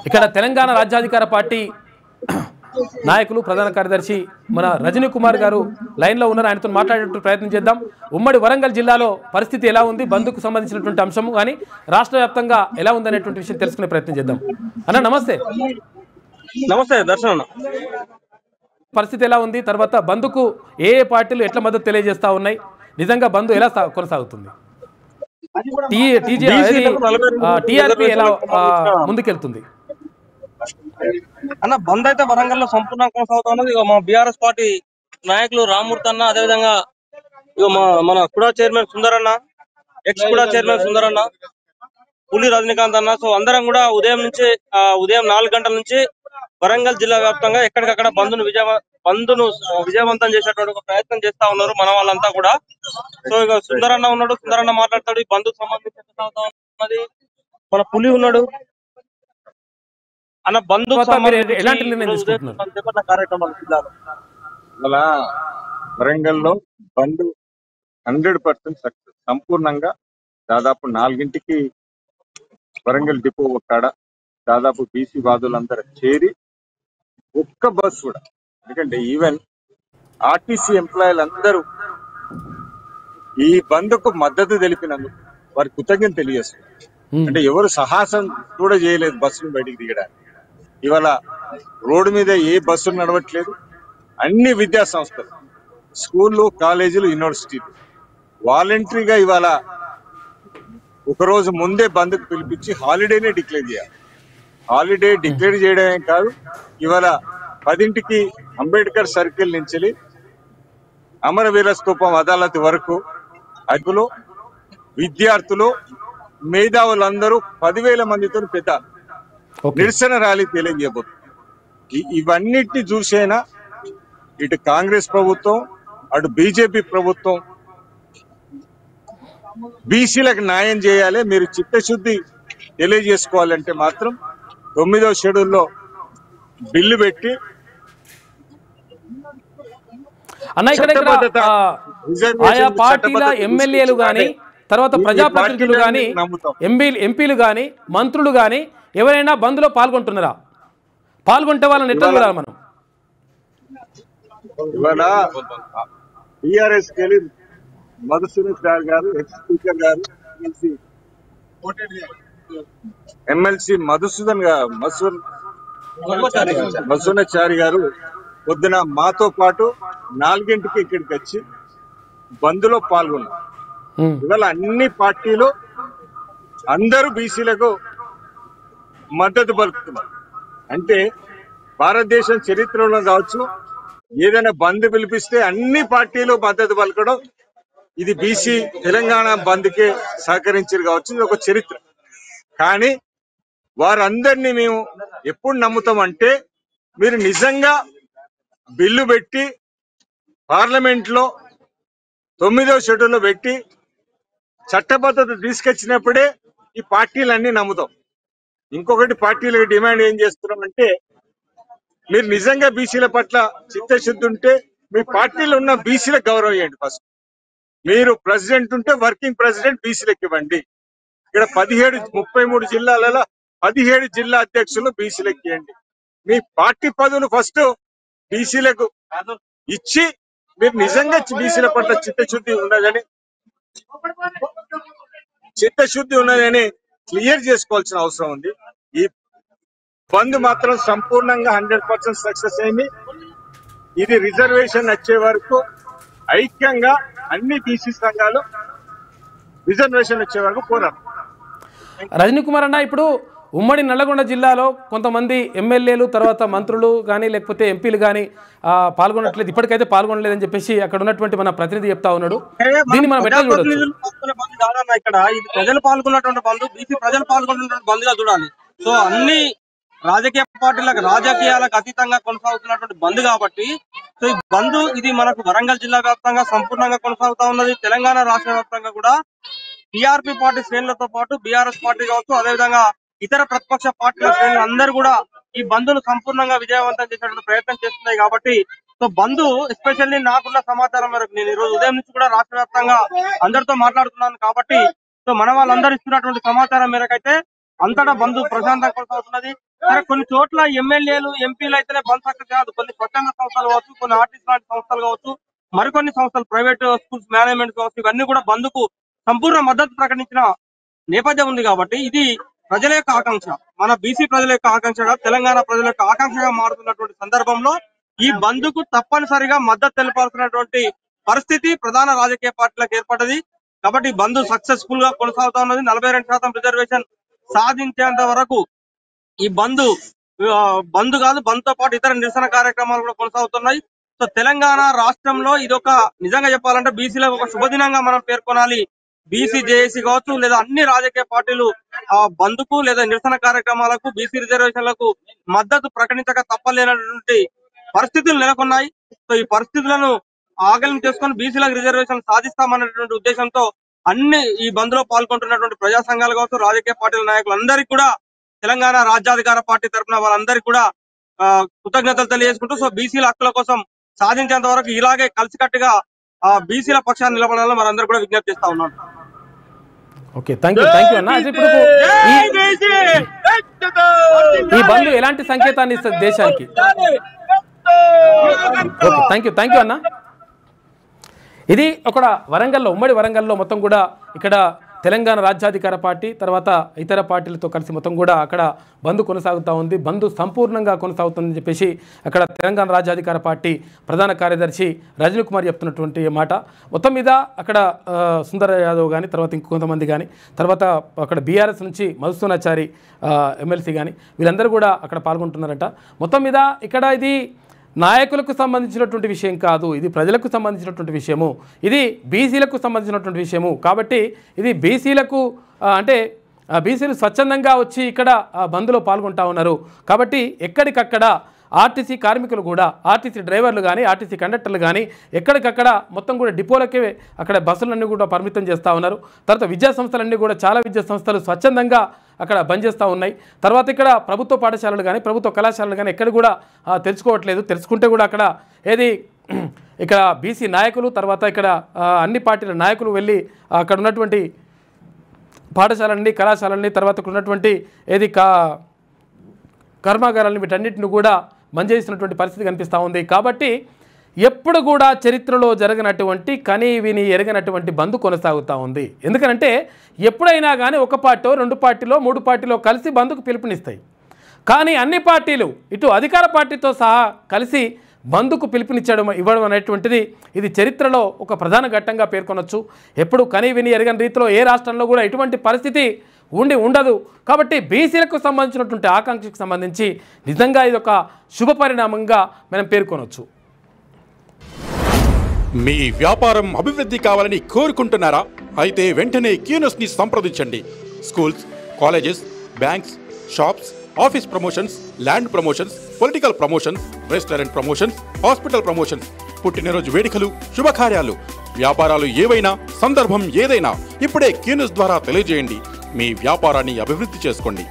ఇక్కడ తెలంగాణ రాజ్యాధికార పార్టీ నాయకులు ప్రధాన కార్యదర్శి మన రజనీ కుమార్ గారు లైన్లో ఉన్నారు. ఆయనతో మాట్లాడే ప్రయత్నం చేద్దాం. ఉమ్మడి వరంగల్ జిల్లాలో పరిస్థితి ఎలా ఉంది, బంద్కు సంబంధించినటువంటి అంశం కానీ రాష్ట్ర వ్యాప్తంగా ఎలా ఉందనేటువంటి విషయం తెలుసుకునే ప్రయత్నం చేద్దాం. అన్న నమస్తే. నమస్తే దర్శన. పరిస్థితి ఎలా ఉంది, తర్వాత బంద్కు ఏ ఏ పార్టీలు ఎట్లా మద్దతు తెలియజేస్తా ఉన్నాయి, నిజంగా బంద్ ఎలా కొనసాగుతుంది, టీఆర్పీ ఎలా ముందుకెళ్తుంది అన్న? బంద్ అయితే వరంగల్లో సంపూర్ణంగా కొనసాగుతా ఉన్నది. ఇక మా బీఆర్ఎస్ పార్టీ నాయకులు రామ్మూర్తి అన్న, అదేవిధంగా ఇక మన కుడా చైర్మన్ సుందరన్న, ఎక్స్ కుడా చైర్మన్ సుందరన్న, పులి రజనీకాంత్ అన్న, సో అందరం కూడా ఉదయం 4 గంటల నుంచి వరంగల్ జిల్లా వ్యాప్తంగా ఎక్కడికక్కడ బంద్ను విజయవంతం చేసేటువంటి ఒక ప్రయత్నం చేస్తా ఉన్నారు మన వాళ్ళంతా కూడా. సో ఇక సుందరన్న ఉన్నాడు, సుందరన్న మాట్లాడతాడు. ఈ బంద్కు సంబంధించి ఉన్నది మన పులి ఉన్నాడు అన్న. బంధు కార్యక్రమాలు జిల్లాలో అలా వరంగల్లో బంద్ 100% సక్సెస్. సంపూర్ణంగా దాదాపు 4ంటికి వరంగల్ డిపో కాడ దాదాపు బీసీ వాదులందరూ చేరి ఒక్క బస్ కూడా, ఎందుకంటే ఈవెన్ ఆర్టీసీ ఎంప్లాయీలు అందరూ ఈ బంద్కు మద్దతు తెలిపినందుకు వారి కృతజ్ఞత తెలియజేస్తున్నారు. అంటే ఎవరు సాహసం కూడా చేయలేదు బస్సును బయటికి దిగడానికి. ఇవాళ రోడ్డు మీద ఏ బస్సులు నడవట్లేదు. అన్ని విద్యా సంస్థలు, స్కూళ్ళు, కాలేజీలు, యూనివర్సిటీలు వాలంటరీగా ఇవాళ ఒకరోజు ముందే బంద్కు పిలిపించి హాలిడేనే డిక్లేర్ చేయాలి. హాలిడే డిక్లేర్ చేయడమే కాదు, ఇవాళ 10ంటికి అంబేద్కర్ సర్కిల్ నుంచి అమరవీర స్తూపం అదాలత్ వరకు అదులో విద్యార్థులు, మేధావులందరూ 10,000 మందితో పెద్ద నిరసన ర్యాలీ తెలియజేయబోతుంది. ఇవన్నిటిని చూసైనా ఇటు కాంగ్రెస్ ప్రభుత్వం, అటు బీజేపీ ప్రభుత్వం బీసీలకు న్యాయం చేయాలి, మీరు చిత్తశుద్ధి తెలియజేసుకోవాలంటే మాత్రం 9వ షెడ్యూల్లో బిల్లు పెట్టి అన్న ఇక్కడ ఆయా పార్టీల ఎమ్మెల్యేలు గాని, తర్వాత ప్రజాప్రతినిధులు గాని, ఎంపీలు గాని, మంత్రులు గాని ఎవరైనా బంద్లో పాల్గొంటున్నారా? పాల్గొంటే వాళ్ళని ఎట్లా చూడాలి మనం? ఇవాళ టీఆర్ఎస్ కెళ్ళి మధుసూదన్ సార్ గారు, ఎక్స్ స్పీకర్ గారు, ఎమ్మెల్సీ మధుసూదనాచారి గారు పొద్దున మాతో పాటు 4ంటికి ఇక్కడికి వచ్చి బంద్లో పాల్గొన్నారు. ఇవాళ అన్ని పార్టీలు అందరూ బీసీలకు మద్దతు పలుకుతున్నారు. అంటే భారతదేశం చరిత్రలో కావచ్చు, ఏదైనా బంద్ పిలిపిస్తే అన్ని పార్టీలు మద్దతు పలకడం, ఇది బీసీ తెలంగాణ బంద్కే సహకరించారు కావచ్చు, ఇది ఒక చరిత్ర. కానీ వారందరినీ మేము ఎప్పుడు నమ్ముతామంటే, మీరు నిజంగా బిల్లు పెట్టి పార్లమెంట్ లో 9వ షెడ్యూల్లో పెట్టి చట్టబద్ధత తీసుకొచ్చినప్పుడే ఈ పార్టీలన్నీ నమ్ముతాం. ఇంకొకటి పార్టీలకు డిమాండ్ ఏం చేస్తున్నామంటే, మీరు నిజంగా బీసీల పట్ల చిత్తశుద్ధి ఉంటే మీ పార్టీలో ఉన్న బీసీలకు గౌరవం ఇవ్వండి. ఫస్ట్ మీరు ప్రెసిడెంట్ ఉంటే వర్కింగ్ ప్రెసిడెంట్ బీసీలకు ఇవ్వండి. ఇక్కడ 33 జిల్లాలలో 17 జిల్లా అధ్యక్షులు బీసీలకు ఇవ్వండి. మీ పార్టీ పదవులు ఫస్ట్ బీసీలకు ఇచ్చి మీరు నిజంగా బీసీల పట్ల చిత్తశుద్ధి ఉన్నదని క్లియర్ చేసుకోవాల్సిన అవసరం ఉంది. ఈ బంద్ మాత్రం సంపూర్ణంగా 100% సక్సెస్ అయింది. ఇది రిజర్వేషన్ వచ్చే వరకు ఐక్యంగా అన్ని బీసీ సంఘాలు రిజర్వేషన్ వచ్చే వరకు పోరాడు. రజనీ కుమార్ అన్న, ఇప్పుడు ఉమ్మడి నల్లగొండ జిల్లాలో కొంతమంది ఎమ్మెల్యేలు, తర్వాత మంత్రులు కానీ లేకపోతే ఎంపీలు కానీ పాల్గొనట్లేదు, ఇప్పటికైతే పాల్గొనలేదని చెప్పేసి అక్కడ ఉన్నటువంటి మన ప్రతినిధి చెప్తా ఉన్నాడు. దీన్ని మనం ఎట్లా చూడొచ్చు? ఇక్కడ ఇది ప్రజలు పాల్గొన్నటువంటి బంద్, బీసీ ప్రజలు పాల్గొన్నటువంటి బంద్గా చూడాలి. సో అన్ని రాజకీయ పార్టీలకు, రాజకీయాలకు అతీతంగా కొనసాగుతున్నటువంటి బంద్ కాబట్టి, సో ఈ బంద్ ఇది మనకు వరంగల్ జిల్లా వ్యాప్తంగా సంపూర్ణంగా కొనసాగుతా ఉన్నది. తెలంగాణ రాష్ట్ర వ్యాప్తంగా కూడా టీఆర్పీ పార్టీ శ్రేణులతో పాటు బీఆర్ఎస్ పార్టీ కావచ్చు, అదేవిధంగా ఇతర ప్రతిపక్ష పార్టీల శ్రేణులు అందరూ కూడా ఈ బంద్ను సంపూర్ణంగా విజయవంతం చేసేటువంటి ప్రయత్నం చేస్తున్నాయి. కాబట్టి సో బంద్ ఎస్పెషల్లీ నాకున్న సమాచారం మేరకు నేను ఈ రోజు ఉదయం నుంచి కూడా రాష్ట్ర వ్యాప్తంగా అందరితో మాట్లాడుతున్నాను. కాబట్టి సో మన వాళ్ళందరూ ఇస్తున్నటువంటి సమాచారం మేరకైతే అంతటా బంద్ ప్రశాంతంగా కొనసాగుతున్నది. సరే కొన్ని చోట్ల ఎమ్మెల్యేలు ఎంపీలు అయితేనే బంద్ సక్సెస్ కాదు, కొన్ని స్వచ్ఛంద సంస్థలు కావచ్చు, కొన్ని ఆర్టిస్ట్ లాంటి సంస్థలు కావచ్చు, మరికొన్ని సంస్థలు ప్రైవేట్ స్కూల్స్ మేనేజ్మెంట్ కావచ్చు, ఇవన్నీ కూడా బంద్ కు సంపూర్ణ మద్దతు ప్రకటించిన నేపథ్యం ఉంది. కాబట్టి ఇది ప్రజల యొక్క ఆకాంక్ష, మన బీసీ ప్రజల యొక్క ఆకాంక్షగా, తెలంగాణ ప్రజల యొక్క ఆకాంక్షగా మారుతున్నటువంటి సందర్భంలో ఈ బంద్ కు తప్పనిసరిగా మద్దతు తెలపాల్సినటువంటి పరిస్థితి ప్రధాన రాజకీయ పార్టీలకు ఏర్పడ్డది. కాబట్టి బంద్ సక్సెస్ఫుల్ గా కొనసాగుతా ఉన్నది. 42% రిజర్వేషన్ సాధించేంత వరకు ఈ బంద్ కాదు, బంద్ తో పాటు ఇతర నిరసన కార్యక్రమాలు కూడా కొనసాగుతున్నాయి. సో తెలంగాణ రాష్ట్రంలో ఇదొక నిజంగా చెప్పాలంటే బీసీలకు ఒక శుభదినంగా మనం పేర్కొనాలి. బీసీ జేఏసీ కావచ్చు లేదా అన్ని రాజకీయ పార్టీలు ఆ బంద్ కు లేదా నిరసన కార్యక్రమాలకు బీసీ రిజర్వేషన్లకు మద్దతు ప్రకటించక తప్పలేనటువంటి పరిస్థితులు నెలకొన్నాయి. సో ఈ పరిస్థితులను ఆకలనం చేసుకుని బీసీలకు రిజర్వేషన్ సాధిస్తామన్నటువంటి ఉద్దేశంతో అన్ని ఈ బంద్ లో పాల్గొంటున్నటువంటి ప్రజా సంఘాలు కావచ్చు, రాజకీయ పార్టీల నాయకులందరికీ కూడా తెలంగాణ రాజ్యాధికార పార్టీ తరఫున వాళ్ళందరికీ కూడా కృతజ్ఞతలు తెలియజేసుకుంటూ సో బీసీల హక్కుల కోసం సాధించేంత వరకు ఇలాగే కలిసికట్టుగా బీసీల పక్షాన్ని నిలబడాలని మనందరూ కూడా విజ్ఞప్తి చేస్తా ఉన్నాం. ఓకే, థ్యాంక్ యూ అన్న. ఇప్పుడు ఈ బంద్ ఎలాంటి సంకేతాన్ని ఇస్తుంది దేశానికి? ఓకే, థ్యాంక్ యూ అన్న. ఇది ఒక వరంగల్లో, ఉమ్మడి వరంగల్లో మొత్తం కూడా ఇక్కడ తెలంగాణ రాజ్యాధికార పార్టీ తర్వాత ఇతర పార్టీలతో కలిసి మొత్తం కూడా అక్కడ బంద్ కొనసాగుతూ ఉంది. బంద్ సంపూర్ణంగా కొనసాగుతుందని చెప్పేసి అక్కడ తెలంగాణ రాజ్యాధికార పార్టీ ప్రధాన కార్యదర్శి రజనీ కుమార్ చెప్తున్నటువంటి మాట. మొత్తం మీద అక్కడ సుందర యాదవ్ కానీ తర్వాత ఇంకొంతమంది కానీ తర్వాత అక్కడ బీఆర్ఎస్ నుంచి మధుసూనాచారి ఎమ్మెల్సీ కానీ వీళ్ళందరూ కూడా అక్కడ పాల్గొంటున్నారట. మొత్తం మీద ఇక్కడ ఇది నాయకులకు సంబంధించినటువంటి విషయం కాదు, ఇది ప్రజలకు సంబంధించినటువంటి విషయము, ఇది బీసీలకు సంబంధించినటువంటి విషయము. కాబట్టి ఇది బీసీలకు అంటే బీసీలు స్వచ్ఛందంగా వచ్చి ఇక్కడ బంద్లో పాల్గొంటా ఉన్నారు. కాబట్టి ఎక్కడికక్కడ ఆర్టీసీ కార్మికులు కూడా, ఆర్టీసీ డ్రైవర్లు కానీ ఆర్టీసీ కండక్టర్లు కానీ ఎక్కడికక్కడ మొత్తం కూడా డిపోలకే అక్కడ బస్సులన్నీ కూడా పరిమితం చేస్తూ ఉన్నారు. తర్వాత విద్యా సంస్థలన్నీ కూడా చాలా విద్యా సంస్థలు స్వచ్ఛందంగా అక్కడ బంద్ చేస్తూ ఉన్నాయి. తర్వాత ఇక్కడ ప్రభుత్వ పాఠశాలలు కానీ ప్రభుత్వ కళాశాలలు కానీ ఎక్కడ కూడా తెలుసుకోవట్లేదు. తెలుసుకుంటే కూడా అక్కడ ఏది ఇక్కడ బీసీ నాయకులు తర్వాత ఇక్కడ అన్ని పార్టీల నాయకులు వెళ్ళి అక్కడ ఉన్నటువంటి పాఠశాలన్నీ కళాశాలన్నీ తర్వాత ఇక్కడ ఉన్నటువంటి ఏది కర్మాగారాలను వీటన్నిటిని కూడా బంద్ చేసినటువంటి పరిస్థితి కనిపిస్తూ ఉంది. కాబట్టి ఎప్పుడు కూడా చరిత్రలో జరగనటువంటి కనీ విని ఎరగనటువంటి బంద్ కొనసాగుతూ ఉంది. ఎందుకంటే ఎప్పుడైనా కానీ ఒక పార్టీ 2 పార్టీలో 3 పార్టీలో కలిసి బంద్కు పిలుపునిస్తాయి. కానీ అన్ని పార్టీలు ఇటు అధికార పార్టీతో సహా కలిసి బంద్కు ఇవ్వడం అనేటువంటిది ఇది చరిత్రలో ఒక ప్రధాన ఘట్టంగా పేర్కొనవచ్చు. ఎప్పుడు కనీ విని ఎరగని రీతిలో ఏ రాష్ట్రంలో కూడా ఇటువంటి పరిస్థితి ఉండదు. కాబట్టి బీసీలకు సంబంధించినటువంటి ఆకాంక్షకు సంబంధించి నిజంగా ఇది ఒక శుభ పరిణామంగా మనం పేర్కొనవచ్చు. మీ వ్యాపారం అభివృద్ధి కావాలని కోరుకుంటున్నారా? అయితే వెంటనే క్యూనస్ని సంప్రదించండి. Schools, colleges, banks, shops, office promotions, land promotions, political promotions, restaurant promotions, hospital promotions, పుట్టినరోజు వేడుకలు, శుభకార్యాలు, వ్యాపారాలు ఏవైనా, సందర్భం ఏదైనా ఇప్పుడే క్యూనస్ ద్వారా తెలియజేయండి. మీ వ్యాపారాన్ని అభివృద్ధి చేసుకోండి.